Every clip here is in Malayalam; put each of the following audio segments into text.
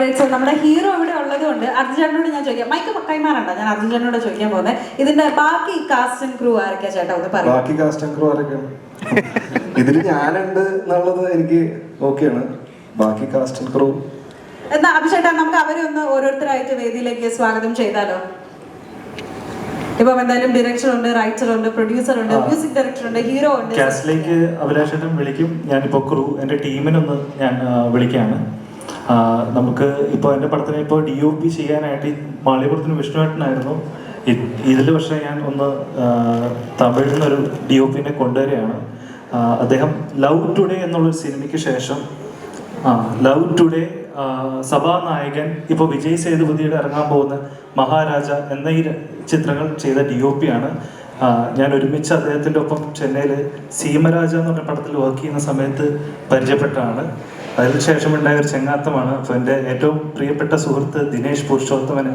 നമ്മുടെ ഹീറോ ഇവിടെ ഉള്ളത് കൊണ്ട് അർജുനോട് ഞാൻ ചോദിക്കാം, മൈക്ക് കൈമാറണ്ട, ഞാൻ അർജുനോട് ചോദിക്കാൻ പോകുന്നത് ഇതിന്റെ ബാക്കി കാസ്റ്റ് ആൻഡ് ക്രൂ ആരൊക്കെയാ ചേട്ടാ ഒന്ന് പറയും. ബാക്കി കാസ്റ്റ് ആൻഡ് ക്രൂ ആരൊക്കെയാണ്? ഇതിൽ ഞാനുണ്ട് എന്നുള്ളത് എനിക്ക് ഓക്കെയാണ്. ബാക്കി കാസ്റ്റ് ആൻഡ് ക്രൂ എന്നാ അഭിഷേട്ടാ നമുക്ക് അവരെ ഒന്ന് ഓരോരുത്തരായിട്ട് വേദിയിലേക്ക് സ്വാഗതം ചെയ്താലോ? ഇപ്പം എന്തായാലും ഡയറക്ടർ ഉണ്ട്, റൈറ്റർ ഉണ്ട്, പ്രൊഡ്യൂസർ ഉണ്ട്, മ്യൂസിക് ഡയറക്ടർ ഉണ്ട്, ഹീറോ ഉണ്ട്. കാസ്റ്റിലേക്ക് അഭിലാഷേട്ടൻ വിളിക്കും. ഞാനിപ്പോൾ ക്രൂ എൻ്റെ ടീമിനൊന്ന് ഞാൻ വിളിക്കുകയാണ്. നമുക്ക് ഇപ്പോൾ എൻ്റെ പടത്തിനെ ഇപ്പോൾ DOP ചെയ്യാനായിട്ട് മാളികപ്പുറത്തിന് വിഷ്ണുവേട്ടനായിരുന്നു. ഇതിൽ പക്ഷേ ഞാൻ ഒന്ന് തമിഴിൽ നിന്നൊരു DOPനെ കൊണ്ടുവരികയാണ്. അദ്ദേഹം ലവ് ടുഡേ എന്നുള്ളൊരു സിനിമയ്ക്ക് ശേഷം ലവ് ടുഡേ സഭാനായകൻ ഇപ്പോൾ വിജയ് സേതുപതിയുടെ ഇറങ്ങാൻ പോകുന്ന മഹാരാജ എന്ന ഈ ചിത്രങ്ങൾ ചെയ്ത DOP ആണ്. ഞാൻ ഒരുമിച്ച് അദ്ദേഹത്തിൻ്റെ ഒപ്പം ചെന്നൈയിൽ സീമരാജ എന്ന് പറഞ്ഞ പടത്തിൽ വർക്ക് ചെയ്യുന്ന സമയത്ത് പരിചയപ്പെട്ടാണ്. അതിനുശേഷം ഉണ്ടായ ഒരു ചെങ്ങാത്തമാണ്. അപ്പോൾ എൻ്റെ ഏറ്റവും പ്രിയപ്പെട്ട സുഹൃത്ത് ദിനേശ് പുരുഷോത്തമന്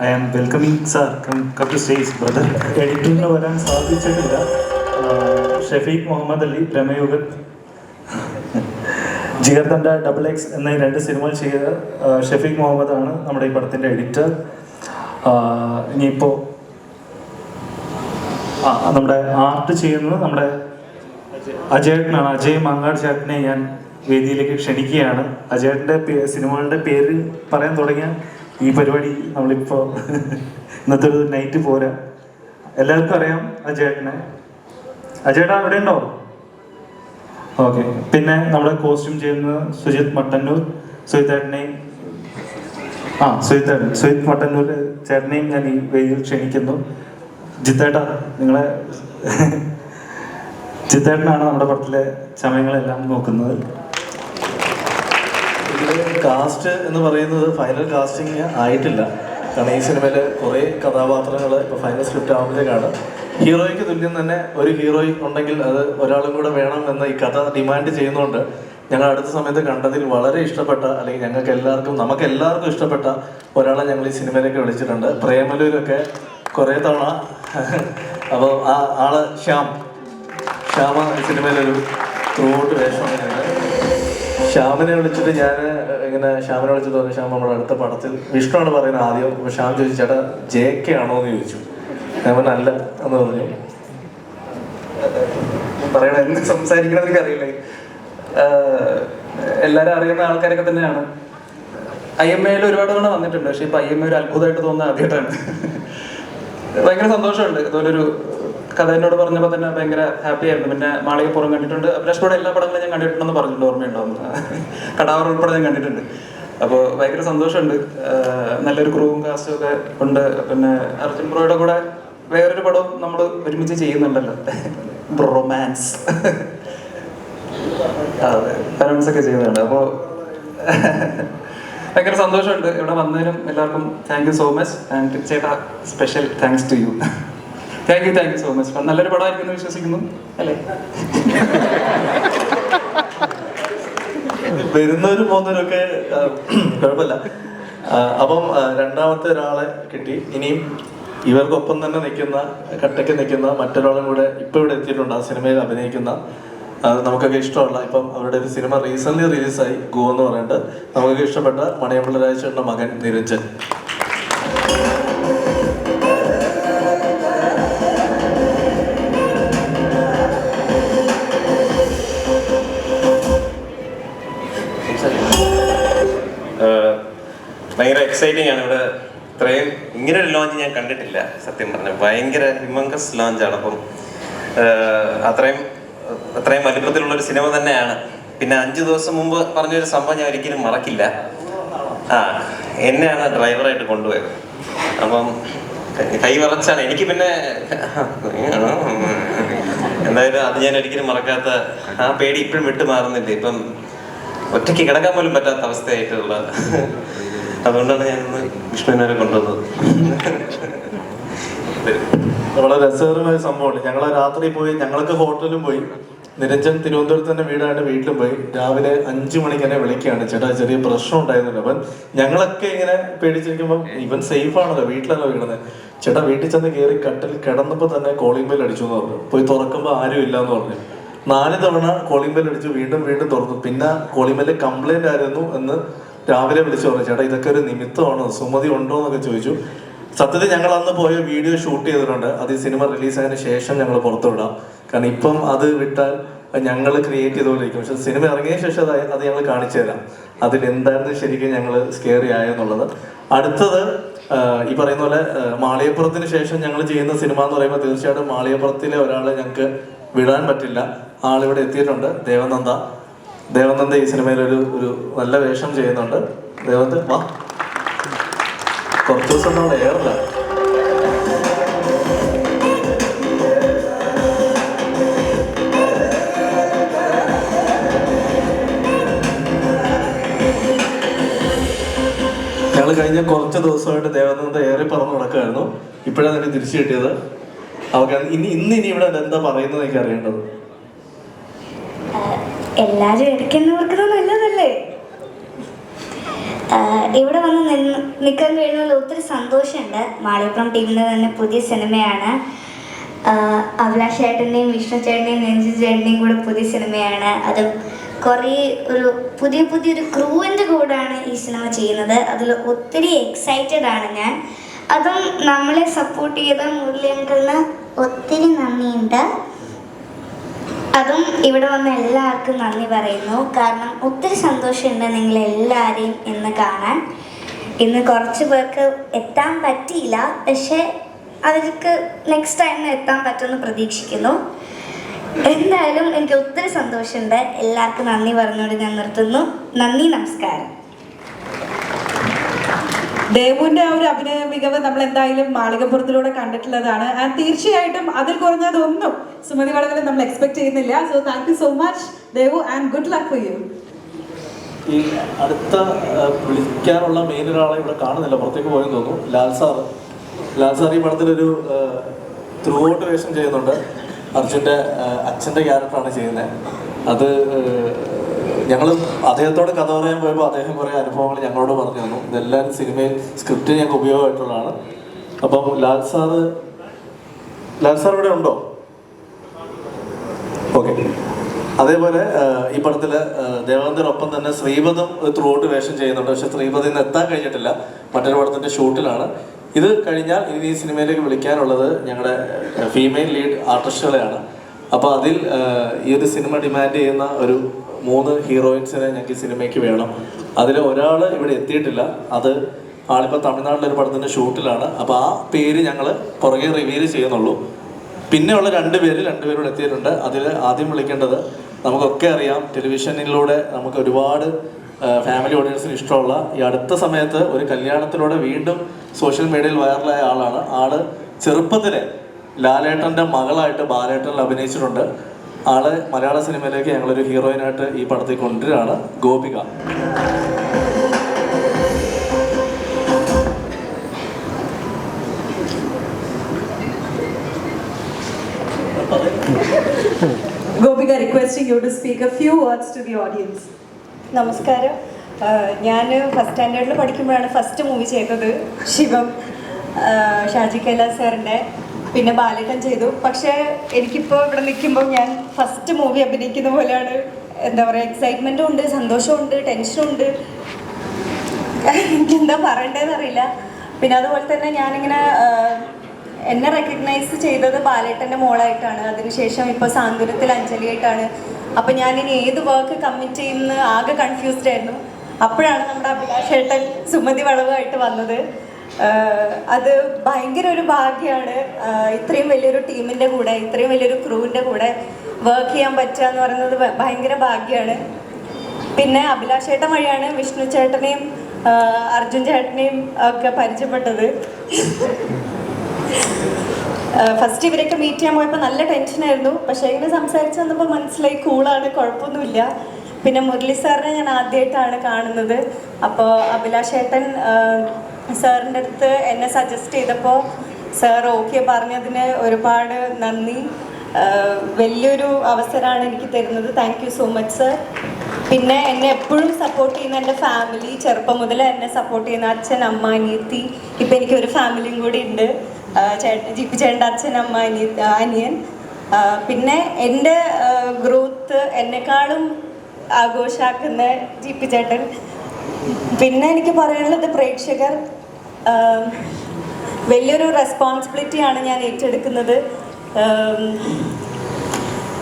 I am welcoming sir, come to stage brother. എഡിറ്ററിന് വരാൻ സാധിച്ചിട്ടില്ല. ഷഫീഖ് മുഹമ്മദ് അലി, പ്രമയുഗൻ, ജിഗർദണ്ഡ, XX എന്ന 2 സിനിമകൾ ചെയ്ത ഷഫീഖ് മുഹമ്മദ് ആണ് നമ്മുടെ ഈ പടത്തിൻ്റെ എഡിറ്റർ. ഇനിയിപ്പോൾ നമ്മുടെ ആർട്ട് ചെയ്യുന്നത് നമ്മുടെ അജയേട്ടനാണ്. അജയ് മങ്ങാട് ചേട്ടനെ ഞാൻ വേദിയിലേക്ക് ക്ഷണിക്കുകയാണ്. അജയേട്ടൻ്റെ സിനിമകളുടെ പേര് പറയാൻ തുടങ്ങിയ ഈ പരിപാടി നമ്മളിപ്പോൾ ഇന്നത്തെ ഒരു നൈറ്റ് പോരാ. എല്ലാവർക്കും അറിയാം അജയേട്ടനെ. അജയേട്ടാ അവിടെ ഉണ്ടോ? ഓക്കെ. പിന്നെ നമ്മുടെ കോസ്റ്റ്യൂം ചെയ്യുന്നത് സുജിത് മട്ടന്നൂർ, സുജിത്തേട്ടനെയും സുജിത് മട്ടന്നൂർ ചേട്ടനെയും ഞാൻ ഈ വേദിയിൽ ക്ഷണിക്കുന്നു. ജിത്തേട്ടാ, നിങ്ങളെ ജിത്തേട്ടനാണ് നമ്മുടെ പടത്തിലെ ചമയങ്ങളെല്ലാം നോക്കുന്നത്. കാസ്റ്റ് എന്ന് പറയുന്നത് ഫൈനൽ കാസ്റ്റിംഗ് ആയിട്ടില്ല. കാരണം ഈ സിനിമയിൽ കുറേ കഥാപാത്രങ്ങൾ ഇപ്പോൾ ഫൈനൽ സ്ക്രിപ്റ്റ് ആകുമ്പോഴേക്കാണ്. ഹീറോയ്ക്ക് തുല്യം തന്നെ ഒരു ഹീറോയി ഉണ്ടെങ്കിൽ അത് ഒരാളും കൂടെ വേണം എന്ന് ഈ കഥ ഡിമാൻഡ് ചെയ്യുന്നതുകൊണ്ട് ഞങ്ങൾ അടുത്ത സമയത്ത് കണ്ടതിൽ വളരെ ഇഷ്ടപ്പെട്ട, അല്ലെങ്കിൽ നമുക്ക് എല്ലാവർക്കും ഇഷ്ടപ്പെട്ട ഒരാളെ ഞങ്ങൾ ഈ സിനിമയിലേക്ക് വിളിച്ചിട്ടുണ്ട്. പ്രേമലൂരൊക്കെ കുറേ തവണ. അപ്പോൾ ആ ആള് ശ്യാമ ഈ സിനിമയിലൊരു ത്രൂഔട്ട് വേഷമാണ്. ശ്യാമിനെ വിളിച്ചിട്ട് ഞാൻ ഇങ്ങനെ ശ്യാമിനെ വിളിച്ചിട്ട് പറഞ്ഞു, ശ്യാം നമ്മുടെ അടുത്ത പടത്തിൽ വിഷ്ണുവാണ് പറയുന്നത് ആദ്യം. അപ്പോൾ ശ്യാം ചോദിച്ചു, ചേട്ടാ JK ആണോ എന്ന് ചോദിച്ചു. ഞാൻ പറഞ്ഞു അല്ല എന്ന് പറഞ്ഞു. പറയണ എന്ത് സംസാരിക്കണമെന്നൊക്കെ അറിയില്ലേ. എല്ലാവരും അറിയുന്ന ആൾക്കാരൊക്കെ തന്നെയാണ്. IMA ഒരുപാട് തവണ വന്നിട്ടുണ്ട്. പക്ഷെ ഇപ്പൊ IMA ഒരു അത്ഭുതമായിട്ട് തോന്നുന്ന ആദ്യമായിട്ടാണ്. ഭയങ്കര സന്തോഷമുണ്ട്. അതുപോലൊരു കഥ എന്നോട് പറഞ്ഞപ്പോൾ തന്നെ ഭയങ്കര ഹാപ്പി ആയിരുന്നു. പിന്നെ മാളികപ്പുറം കണ്ടിട്ടുണ്ട്. അഭിലാഷോടെ എല്ലാ പടങ്ങളും ഞാൻ കണ്ടിട്ടുണ്ടെന്ന് പറഞ്ഞിട്ടുണ്ട്, ഓർമ്മയുണ്ടാവും. കടാവർ ഉൾപ്പെടെ ഞാൻ കണ്ടിട്ടുണ്ട്. അപ്പോൾ ഭയങ്കര സന്തോഷമുണ്ട്. നല്ലൊരു ക്രൂവും കാസ്റ്റും ഒക്കെ ഉണ്ട്. പിന്നെ അർജുൻ ബ്രോയുടെ കൂടെ വേറൊരു പടവും നമ്മൾ ഒരുമിച്ച് ചെയ്യുന്നുണ്ടല്ലോ, റൊമാൻസ്. അതെ, റൊമാൻസ് ഒക്കെ ചെയ്യുന്നുണ്ട്. അപ്പോൾ ഭയങ്കര സന്തോഷമുണ്ട് ഇവിടെ വന്നതിനും. എല്ലാവർക്കും thank you so much. And ചേട്ടാ special thanks to you. Thank you so much. നല്ലൊരു പടമായിരിക്കും വിശ്വസിക്കുന്നു അല്ലേ? വരുന്നവരും പോകുന്നവരൊക്കെ കുഴപ്പമില്ല. അപ്പം രണ്ടാമത്തെ ഒരാളെ കിട്ടി. ഇനിയും ഇവർക്കൊപ്പം തന്നെ കട്ടയ്ക്ക് നിൽക്കുന്ന മറ്റൊരാളും കൂടെ ഇപ്പം ഇവിടെ എത്തിയിട്ടുണ്ട്. ആ സിനിമയിൽ അഭിനയിക്കുന്ന, നമുക്കൊക്കെ ഇഷ്ടമുള്ള, ഇപ്പം അവരുടെ ഒരു സിനിമ റീസെന്റ് റിലീസായി, ഗോ എന്ന് പറഞ്ഞിട്ട് നമുക്കൊക്കെ ഇഷ്ടപ്പെട്ട മണിയമ്പിള്ള രാജേഷന്റെ മകൻ നിരഞ്ജൻ. ഭയങ്കര എക്സൈറ്റിംഗ് ആണ്. ഇവിടെ ഇത്രയും ഇങ്ങനെ ഒരു ലോഞ്ച് ഞാൻ കണ്ടിട്ടില്ല സത്യം പറഞ്ഞാൽ. ഭയങ്കര ഹിമങ്കസ് ലോഞ്ചാണ്. അപ്പം അത്രയും വലിപ്പത്തിലുള്ളൊരു സിനിമ തന്നെയാണ്. പിന്നെ 5 ദിവസം മുമ്പ് പറഞ്ഞൊരു സംഭവം ഞാൻ ഒരിക്കലും മറക്കില്ല. എന്നെയാണ് ഡ്രൈവറായിട്ട് കൊണ്ടുപോയത്. അപ്പം കൈ വിറച്ചാണ് എനിക്ക്. പിന്നെ എന്തായാലും അത് ഞാൻ ഒരിക്കലും മറക്കാത്ത ആ പേടി ഇപ്പോഴും വിട്ടു മാറുന്നില്ല. ഇപ്പം ഒറ്റയ്ക്ക് കിടക്കാൻ പോലും പറ്റാത്ത അവസ്ഥയായിട്ടുള്ള. അതുകൊണ്ടാണ് ഞാൻ ഇന്ന് വിഷ്ണുവിനെ കൊണ്ടുവന്നത്. വളരെ രസകരമായ സംഭവമാണ്. ഞങ്ങൾ രാത്രി പോയി, ഞങ്ങൾക്ക് ഹോട്ടലിലും പോയി. നിരഞ്ജൻ തിരുവനന്തപുരത്ത് തന്നെ വീട്ടിലും പോയി. രാവിലെ 5 മണിക്ക് എന്നെ വിളിക്കുകയാണ്, ചേട്ടാ ചെറിയ പ്രശ്നം ഉണ്ടായിരുന്നില്ല. അവൻ ഞങ്ങളൊക്കെ ഇങ്ങനെ പേടിച്ചിരിക്കുമ്പോൾ ഇവൻ സേഫ് ആണല്ലോ, വീട്ടിലല്ലോ വീണത്. ചേട്ടാ വീട്ടിൽ ചെന്ന് കയറി കട്ടിൽ കിടന്നപ്പോൾ തന്നെ കോളിംഗ് ബെൽ അടിച്ചു എന്ന് പറഞ്ഞു. പോയി തുറക്കുമ്പോൾ ആരും ഇല്ല എന്ന് പറഞ്ഞു. 4 തവണ കോളിംഗ് ബെൽ അടിച്ചു, വീണ്ടും തുറന്നു. പിന്നെ കോളിംഗ് ബെല്ല് കംപ്ലൈന്റ് ആയിരുന്നു എന്ന് രാവിലെ വിളിച്ചു പറഞ്ഞു, ചേട്ടാ ഇതൊക്കെ ഒരു നിമിത്തമാണോ, സുമതി ഉണ്ടോ എന്നൊക്കെ ചോദിച്ചു. സത്യത്തിൽ ഞങ്ങൾ അന്ന് പോയ വീഡിയോ ഷൂട്ട് ചെയ്തിട്ടുണ്ട്. അത് ഈ സിനിമ റിലീസായതിനു ശേഷം ഞങ്ങൾ പുറത്തുവിടാം. കാരണം ഇപ്പം അത് വിട്ടാൽ ഞങ്ങൾ ക്രിയേറ്റ് ചെയ്തുകൊണ്ടിരിക്കും. പക്ഷെ സിനിമ ഇറങ്ങിയ ശേഷം അത് ഞങ്ങൾ കാണിച്ചു തരാം അതിലെന്തായിരുന്നു ശരിക്കും ഞങ്ങൾ സ്കെയറി ആയെന്നുള്ളത്. അടുത്തത് ഈ പറയുന്ന പോലെ മാളികപ്പുറത്തിന് ശേഷം ഞങ്ങൾ ചെയ്യുന്ന സിനിമ എന്ന് പറയുമ്പോൾ തീർച്ചയായിട്ടും മാളികപ്പുറത്തിലെ ഒരാളെ ഞങ്ങൾക്ക് വിടാൻ പറ്റില്ല. ആളിവിടെ എത്തിയിട്ടുണ്ട്, ദേവനന്ദ ഈ സിനിമയിൽ ഒരു നല്ല വേഷം ചെയ്യുന്നുണ്ട്. ദേവനന്ദ വാ, കുറച്ച് ദിവസം നമ്മൾ ഏറില്ല. ഞങ്ങൾ കഴിഞ്ഞ കുറച്ച് ദിവസമായിട്ട് ദേവനന്ദ ഏറെ പറന്ന് നടക്കുമായിരുന്നു. ഇപ്പോഴാണ് എനിക്ക് തിരിച്ചു കിട്ടിയത്. അവർക്ക് ഇന്ന് ഇവിടെ എന്താ പറയുന്നത് എനിക്ക് അറിയേണ്ടത്. എല്ലാരും എടുക്കുന്നവർക്ക് നല്ലതല്ലേ. ഇവിടെ വന്ന് നിൽക്കാൻ കഴിയുന്നതിൽ ഒത്തിരി സന്തോഷമുണ്ട്. മാളികപ്പുറം ടീമിൻ്റെ തന്നെ പുതിയ സിനിമയാണ്. അഭിലാഷ് ചേട്ടൻ്റെയും വിഷ്ണു ചേട്ടൻ്റെയും നെഞ്ചു ചേട്ടൻ്റെയും കൂടെ പുതിയ സിനിമയാണ്. അതും കുറേ ഒരു പുതിയൊരു ക്രൂവിൻ്റെ കൂടെയാണ് ഈ സിനിമ ചെയ്യുന്നത്. അതിൽ ഒത്തിരി എക്സൈറ്റഡ് ആണ് ഞാൻ. അതും നമ്മളെ സപ്പോർട്ട് ചെയ്ത മുരളി അങ്കിളിന് ഒത്തിരി നന്ദിയുണ്ട്. അതും ഇവിടെ വന്ന എല്ലാവർക്കും നന്ദി പറയുന്നു. കാരണം ഒത്തിരി സന്തോഷമുണ്ട് നിങ്ങളെല്ലാവരെയും ഇന്ന് കാണാൻ. ഇന്ന് കുറച്ച് പേർക്ക് എത്താൻ പറ്റിയില്ല, പക്ഷേ അവർക്ക് നെക്സ്റ്റ് ടൈം എത്താൻ പറ്റുമെന്ന് പ്രതീക്ഷിക്കുന്നു. എന്തായാലും എനിക്ക് ഒത്തിരി സന്തോഷമുണ്ട്. എല്ലാവർക്കും നന്ദി പറഞ്ഞുകൊണ്ട് ഞാൻ നിർത്തുന്നു. നന്ദി, നമസ്കാരം. ദേവുവിന്റെ ആ ഒരു അഭിനയ മികവ് നമ്മൾ എന്തായാലും മാളികപ്പുറത്തിലൂടെ കണ്ടിട്ടുള്ളതാണ്. ആൻഡ് തീർച്ചയായിട്ടും അതിൽ കുറഞ്ഞതൊന്നും സുമതി വളവിൽ നമ്മൾ എക്സ്പെക്ട് ചെയ്യുന്നില്ല. So thank you so much Devu and good luck for you. ഈ അടുത്ത വിളിക്കാനുള്ള മെയിൻ ഒരാളെ ഇവിടെ കാണുന്നില്ല, പുറത്തേക്ക് പോയെന്ന് തോന്നുന്നു. ലാൽ സാർ ഈ പടത്തിലൊരു ത്രൂ ഔട്ട് വേഷം ചെയ്യുന്നുണ്ട്. അർജുൻ്റെ അച്ഛൻ്റെ ക്യാരക്ടറാണ് ചെയ്യുന്നത്. അത് ഞങ്ങൾ അദ്ദേഹത്തോട് കഥ പറയാൻ പോയപ്പോൾ അദ്ദേഹം കുറേ അനുഭവങ്ങൾ ഞങ്ങളോട് പറഞ്ഞു തന്നു. ഇതെല്ലാം സിനിമയിൽ സ്ക്രിപ്റ്റ് ഞങ്ങൾക്ക് ഉപയോഗമായിട്ടുള്ളതാണ്. അപ്പം ലാൽ സാർ ഇവിടെ ഉണ്ടോ? ഓക്കെ. അതേപോലെ ഈ പടത്തിൽ ദേവനന്ദനൊപ്പം തന്നെ ശ്രീപദം ത്രൂ ഔട്ട് വേഷം ചെയ്യുന്നുണ്ട്. പക്ഷെ ശ്രീപദിൽ നിന്ന് എത്താൻ കഴിഞ്ഞിട്ടില്ല, മറ്റൊരു പടത്തിൻ്റെ ഷൂട്ടിലാണ്. ഇത് കഴിഞ്ഞാൽ ഇനി ഈ സിനിമയിലേക്ക് വിളിക്കാനുള്ളത് ഞങ്ങളുടെ ഫീമെയിൽ ലീഡ് ആർട്ടിസ്റ്റുകളെയാണ്. അപ്പോൾ അതിൽ ഈ ഒരു സിനിമ ഡിമാൻഡ് ചെയ്യുന്ന ഒരു 3 ഹീറോയിൻസിനെ ഞങ്ങൾക്ക് ഈ സിനിമയ്ക്ക് വേണം. അതിൽ ഒരാൾ ഇവിടെ എത്തിയിട്ടില്ല. അത് ആളിപ്പോൾ തമിഴ്നാട്ടിലൊരു പടത്തിൻ്റെ ഷൂട്ടിലാണ്. അപ്പോൾ ആ പേര് ഞങ്ങൾ പുറകെ റിവീൽ ചെയ്യുന്നുള്ളൂ. പിന്നെയുള്ള 2 പേരോട് എത്തിയിട്ടുണ്ട്. അതിൽ ആദ്യം വിളിക്കേണ്ടത് നമുക്കൊക്കെ അറിയാം, ടെലിവിഷനിലൂടെ നമുക്ക് ഒരുപാട് ഫാമിലി ഓഡിയൻസിന് ഇഷ്ടമുള്ള, ഈ അടുത്ത സമയത്ത് ഒരു കല്യാണത്തിലൂടെ വീണ്ടും സോഷ്യൽ മീഡിയയിൽ വൈറലായ ആളാണ്. ആള് ചെറുപ്പത്തിൽ ലാലേട്ടൻ്റെ മകളായിട്ട് ബാലേട്ടനിൽ അഭിനയിച്ചിട്ടുണ്ട്. ആള് മലയാള സിനിമയിലേക്ക് ഞങ്ങളൊരു ഹീറോയിനായിട്ട് ഈ പടത്തിൽ കൊണ്ടുവരികയാണ്, Gopika. Gopika, requesting you to speak a few words to the audience. നമസ്കാരം. ഞാൻ ഫസ്റ്റ് സ്റ്റാൻഡേർഡിൽ പഠിക്കുമ്പോഴാണ് ഫസ്റ്റ് മൂവി ചെയ്തത്. ശിവം, ഷാജി കൈലാസ് സാറിൻ്റെ, പിന്നെ ബാലേട്ടൻ ചെയ്തു. പക്ഷേ എനിക്കിപ്പോൾ ഇവിടെ നിൽക്കുമ്പോൾ ഞാൻ ഫസ്റ്റ് മൂവി അഭിനയിക്കുന്ന പോലെയാണ്. എന്താ പറയുക, എക്സൈറ്റ്മെൻറ്റും ഉണ്ട്, സന്തോഷമുണ്ട്, ടെൻഷനും ഉണ്ട്. എനിക്കെന്താ പറയേണ്ടതെന്ന് അറിയില്ല. പിന്നെ അതുപോലെ തന്നെ ഞാനിങ്ങനെ എന്നെ റെക്കഗ്നൈസ് ചെയ്തത് ബാലേട്ടൻ്റെ മോളായിട്ടാണ്. അതിനുശേഷം ഇപ്പോൾ സാന്ത്വനത്തിൽ അഞ്ജലിയായിട്ടാണ്. അപ്പം ഞാനിനി ഏത് വർക്ക് കമ്മിറ്റ് ചെയ്യുന്ന ആകെ കൺഫ്യൂസ്ഡ് ആയിരുന്നു. അപ്പോഴാണ് നമ്മുടെ അഭിലാഷ് ഏട്ടൻ സുമതി വളവുമായിട്ട് വന്നത്. അത് ഭയങ്കര ഒരു ഭാഗ്യമാണ്. ഇത്രയും വലിയൊരു ടീമിൻ്റെ കൂടെ, ഇത്രയും വലിയൊരു ക്രൂവിൻ്റെ കൂടെ വർക്ക് ചെയ്യാൻ പറ്റുക എന്ന് പറയുന്നത് ഭയങ്കര ഭാഗ്യമാണ്. പിന്നെ അഭിലാഷ് ഏട്ടൻ വഴിയാണ് വിഷ്ണു ചേട്ടനെയും അർജുൻ ചേട്ടനെയും ഒക്കെ പരിചയപ്പെട്ടത്. ഫസ്റ്റ് ഇവരൊക്കെ മീറ്റ് ചെയ്യാൻ പോയപ്പോൾ നല്ല ടെൻഷനായിരുന്നു. പക്ഷേ ഇങ്ങനെ സംസാരിച്ച് വന്നപ്പോൾ മനസ്സിലായി കൂളാണ്, കുഴപ്പമൊന്നുമില്ല. പിന്നെ മുരളി സാറിനെ ഞാൻ ആദ്യമായിട്ടാണ് കാണുന്നത്. അപ്പോൾ അഭിലാഷ് ഏട്ടൻ സാറിൻ്റെ അടുത്ത് എന്നെ സജസ്റ്റ് ചെയ്തപ്പോൾ സാർ ഓക്കെ പറഞ്ഞതിന് ഒരുപാട് നന്ദി. വലിയൊരു അവസരമാണ് എനിക്ക് തരുന്നത്. Thank you so much sir. പിന്നെ എന്നെ എപ്പോഴും സപ്പോർട്ട് ചെയ്യുന്ന എൻ്റെ ഫാമിലി, ചെറുപ്പം മുതൽ എന്നെ സപ്പോർട്ട് ചെയ്യുന്ന അച്ഛൻ, അമ്മ, അനിയത്തി. ഇപ്പം എനിക്കൊരു ഫാമിലിയും കൂടി ഉണ്ട്. ജിപ്പി ചേട്ടൻ്റെ അച്ഛൻ, അമ്മ, അനിയൻ. പിന്നെ എൻ്റെ ഗ്രോത്ത് എന്നെക്കാളും ആഘോഷാക്കുന്ന ജിപ്പി ചേട്ടൻ. പിന്നെ എനിക്ക് പറയാനുള്ളത് പ്രേക്ഷകർ വലിയൊരു റെസ്പോൺസിബിലിറ്റിയാണ് ഞാൻ ഏറ്റെടുക്കുന്നത്.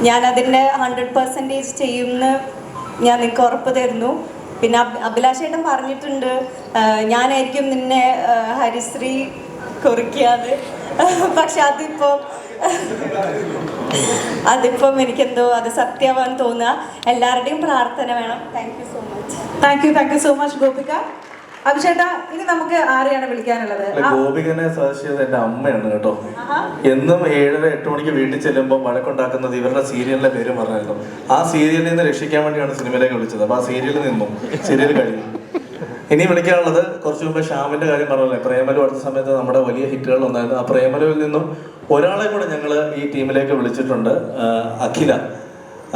ഞാൻ അതിൻ്റെ 100% ചെയ്യുമെന്ന് ഞാൻ നിങ്ങൾക്ക് ഉറപ്പ് തരുന്നു. പിന്നെ അഭിലാഷേട്ടൻ പറഞ്ഞിട്ടുണ്ട് ഞാനായിരിക്കും നിന്നെ ഹരിശ്രീ കുറിക്കാതെ, പക്ഷെ അതിപ്പം എനിക്കെന്തോ അത് സത്യമാവാൻ തോന്നുക. എല്ലാവരുടെയും പ്രാർത്ഥന വേണം. Thank you so much. Thank you so much Gopika. അഭിഷേട്ടാ, ഇനി നമുക്ക് ആരെയാണ് വിളിക്കാനുള്ളത്? ഗോപികനെ സജസ്റ്റ് ചെയ്തത് എന്റെ അമ്മയാണ് കേട്ടോ. എന്നും 7-8 മണിക്ക് വീട്ടിൽ ചെല്ലുമ്പോൾ വഴക്കുണ്ടാക്കുന്നത് ഇവരുടെ സീരിയലിന്റെ പേര് പറഞ്ഞായിരുന്നു. ആ സീരിയലിൽ നിന്ന് രക്ഷിക്കാൻ വേണ്ടിയാണ് സിനിമയിലേക്ക് വിളിച്ചത്. അപ്പൊ ആ സീരിയലിൽ നിന്നും സീരിയൽ കഴിഞ്ഞു. ഇനി വിളിക്കാനുള്ളത് കുറച്ച് മുമ്പ് ഷ്യാമിന്റെ കാര്യം പറഞ്ഞല്ലേ, പ്രേമലു അടുത്ത സമയത്ത് നമ്മുടെ വലിയ ഹിറ്റുകൾ ഒന്നായിരുന്നു. ആ പ്രേമലുവിൽ നിന്നും ഒരാളെ കൂടെ ഞങ്ങൾ ഈ ടീമിലേക്ക് വിളിച്ചിട്ടുണ്ട്, അഖില.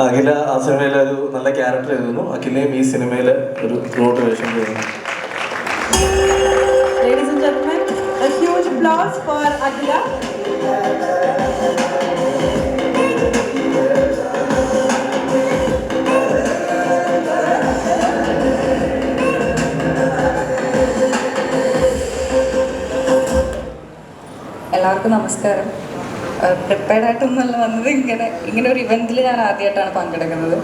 അഖില ആ സിനിമയിൽ ഒരു നല്ല ക്യാരക്ടർ എഴുതുന്നു. അഖിലയും ഈ സിനിമയിൽ ഒരു റോഡ് വേഷം ചെയ്യുന്നു. Ladies and gentlemen, a huge applause for Akhila. എല്ലാവർക്കും നമസ്കാരം. പ്രിപ്പയർഡ് ആയിട്ടൊന്നല്ല വന്നത്. ഇങ്ങനെ ഒരു ഇവൻറ്റിൽ ഞാൻ ആദ്യമായിട്ടാണ് പങ്കെടുക്കുന്നത്.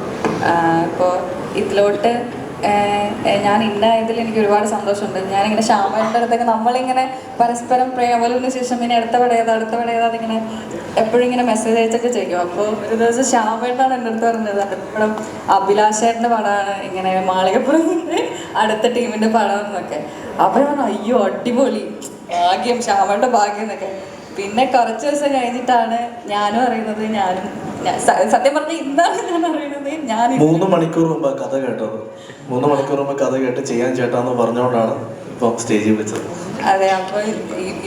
ഇപ്പോൾ ഇതിലോട്ട് ഞാൻ ഇന്നായതിൽ എനിക്ക് ഒരുപാട് സന്തോഷമുണ്ട്. ഞാനിങ്ങനെ ശ്യാമേൻ്റെ അടുത്തൊക്കെ നമ്മളിങ്ങനെ പരസ്പരം പ്രേമലിന് ശേഷം പിന്നെ അടുത്ത പടയേതാ അതിങ്ങനെ എപ്പോഴും ഇങ്ങനെ മെസ്സേജ് അയച്ചൊക്കെ ചെയ്യും. അപ്പോൾ ഒരു ദിവസം ശ്യാമേട്ടാണ് എൻ്റെ അടുത്ത് പറഞ്ഞത് അടുത്തപ്പടം അഭിലാഷേട്ടൻ്റെ പടമാണ്, ഇങ്ങനെ മാളികപ്പുറത്തിൻ്റെ അടുത്ത ടീമിൻ്റെ പടം എന്നൊക്കെ. അപ്പോൾ ഞാൻ അയ്യോ അടിപൊളി, ഭാഗ്യം, ശ്യാമേട്ടൻ്റെ ഭാഗ്യം എന്നൊക്കെ. പിന്നെ കുറച്ച് ദിവസം കഴിഞ്ഞിട്ടാണ് ഞാനും അറിയുന്നത്. സത്യം പറഞ്ഞാൽ ഇന്നാണ് ഞാൻ അറിയുന്നത്. ഞാൻ 3 മണിക്കൂർ മുമ്പ് കഥ കേട്ടത്. 3 മണിക്കൂർ മുമ്പ് കഥ കേട്ട് ചെയ്യാൻ ചേട്ടാന്ന് പറഞ്ഞുകൊണ്ടാണ് ഇപ്പം സ്റ്റേജിൽ വെച്ചത്. അതെ, അപ്പോൾ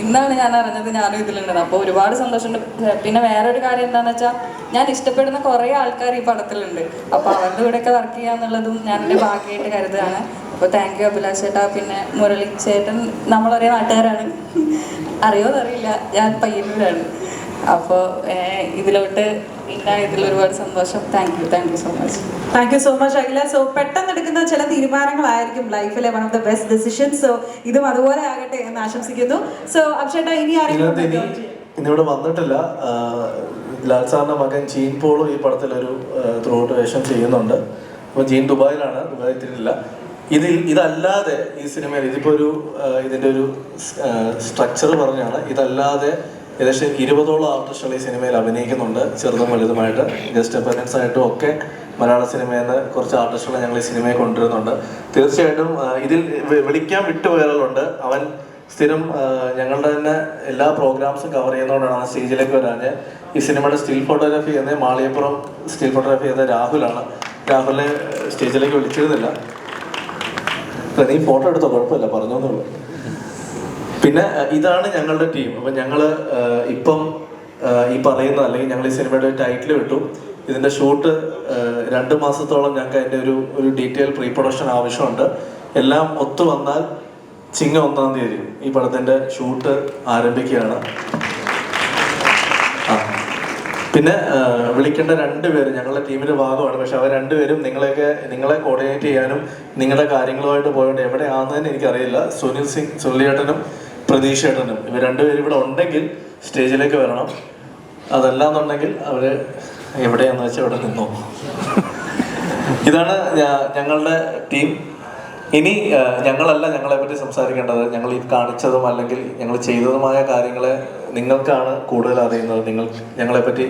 ഇന്നാണ് ഞാൻ അറിഞ്ഞത് ഞാനും ഇതിലുണ്ടെന്ന്. അപ്പോൾ ഒരുപാട് സന്തോഷമുണ്ട്. പിന്നെ വേറൊരു കാര്യം എന്താണെന്ന് വെച്ചാൽ ഞാൻ ഇഷ്ടപ്പെടുന്ന കുറേ ആൾക്കാർ ഈ പടത്തിലുണ്ട്. അപ്പോൾ അവരുടെ കൂടെയൊക്കെ വർക്ക് ചെയ്യാന്നുള്ളതും ഞാൻ എൻ്റെ ഭാഗ്യമായിട്ട് കരുതുകയാണ്. അപ്പോൾ താങ്ക് യു അഭിലാഷ് ചേട്ടാ. പിന്നെ മുരളി ചേട്ടൻ നമ്മളൊരേ നാട്ടുകാരാണ്, അറിയോന്നറിയില്ല, ഞാൻ പയ്യന്നൂരാണ്. അപ്പോൾ ഇതിലോട്ട് ഇതിൽ ഒരുപാട് സന്തോഷം. Thank you so much. Thank you so much Akhila. So പെട്ടെന്ന് എടുക്കുന്ന ചില തീരുമാനങ്ങളായിരിക്കും ലൈഫിലെ one of the best decisions. So ഇതും അതുപോലെ ആകട്ടെ എന്ന് ആശംസിക്കുന്നു. സോ അഭിഷേട്ടാ, ഇനി ആരെങ്കിലും ഇന്നിവിടെ വന്നിട്ടില്ല. ലാൽ സാറിന്റെ മകൻ ജീൻ പോളും ഈ പടത്തിൽ ഒരു ത്രൂഔട്ട് വേഷം ചെയ്യുന്നുണ്ട്. അപ്പോൾ ജീൻ ദുബായിലാണ്, ദുബായിൽ എത്തിയിട്ടില്ല. ഇതല്ലാതെ ഈ സിനിമയിൽ ഇതിപ്പോൾ ഇതിൻ്റെ ഒരു സ്ട്രക്ചർ പറഞ്ഞാണ്. ഇതല്ലാതെ ഏകദേശം 20ഓളം ആർട്ടിസ്റ്റുകൾ ഈ സിനിമയിൽ അഭിനയിക്കുന്നുണ്ട്, ചെറുതും വലുതുമായിട്ട്. ഗസ്റ്റ് അപ്പയറൻസ് ആയിട്ടും ഒക്കെ മലയാള സിനിമയിൽ നിന്ന് കുറച്ച് ആർട്ടിസ്റ്റുകളെ ഞങ്ങൾ ഈ സിനിമയെ കൊണ്ടുവരുന്നുണ്ട്. തീർച്ചയായിട്ടും ഇതിൽ വിളിക്കാൻ വിട്ടുപോയാലുണ്ട്. അവൻ സ്ഥിരം ഞങ്ങളുടെ തന്നെ എല്ലാ പ്രോഗ്രാംസും കവർ ചെയ്യുന്നതുകൊണ്ടാണ് ആ സ്റ്റേജിലേക്ക് വരാൻ. ഈ സിനിമയുടെ സ്റ്റിൽ ഫോട്ടോഗ്രാഫി ചെയ്യുന്നത് മാളികപ്പുറം സ്റ്റിൽ ഫോട്ടോഗ്രാഫി ചെയ്യുന്നത് രാഹുലാണ്. രാഹുലിനെ സ്റ്റേജിലേക്ക് വിളിച്ചിരുന്നില്ല. നീ ഫോട്ടോ എടുത്തോ, കുഴപ്പമില്ല, പറഞ്ഞോന്നുള്ളൂ. പിന്നെ ഇതാണ് ഞങ്ങളുടെ ടീം. അപ്പം ഞങ്ങൾ ഇപ്പം ഈ പറയുന്ന അല്ലെങ്കിൽ ഞങ്ങൾ ഈ സിനിമയുടെ ടൈറ്റിൽ വിട്ടു. ഇതിൻ്റെ ഷൂട്ട് 2 മാസത്തോളം ഞങ്ങൾക്ക് അതിൻ്റെ ഒരു ഡീറ്റെയിൽ പ്രീ പ്രൊഡക്ഷൻ ആവശ്യമുണ്ട്. എല്ലാം ഒത്തു വന്നാൽ ചിങ്ങ 1-ാം തീയതി ഈ പടത്തിൻ്റെ ഷൂട്ട് ആരംഭിക്കുകയാണ്. പിന്നെ വിളിക്കേണ്ട 2 പേര് ഞങ്ങളുടെ ടീമിൻ്റെ ഭാഗമാണ്. പക്ഷെ അവർ 2 പേരും നിങ്ങളെ കോർഡിനേറ്റ് ചെയ്യാനും നിങ്ങളുടെ കാര്യങ്ങളുമായിട്ട് പോയോണ്ട് എവിടെയാണെന്ന് എനിക്കറിയില്ല. സുനിലേട്ടനും പ്രതീഷ് ഏട്ടനും ഇവർ 2 പേരും ഇവിടെ ഉണ്ടെങ്കിൽ സ്റ്റേജിലേക്ക് വരണം. അതല്ലാന്നുണ്ടെങ്കിൽ അവർ എവിടെയാണെന്ന് വെച്ചാൽ ഇവിടെ നിന്നോ. ഇതാണ് ഞങ്ങളുടെ ടീം. ഇനി ഞങ്ങളല്ല ഞങ്ങളെപ്പറ്റി സംസാരിക്കേണ്ടത്. ഞങ്ങൾ ഈ കാണിച്ചതും അല്ലെങ്കിൽ ഞങ്ങൾ ചെയ്തതുമായ കാര്യങ്ങളെ നിങ്ങൾക്കാണ് കൂടുതൽ അറിയുന്നത്. ഞങ്ങളെപ്പറ്റി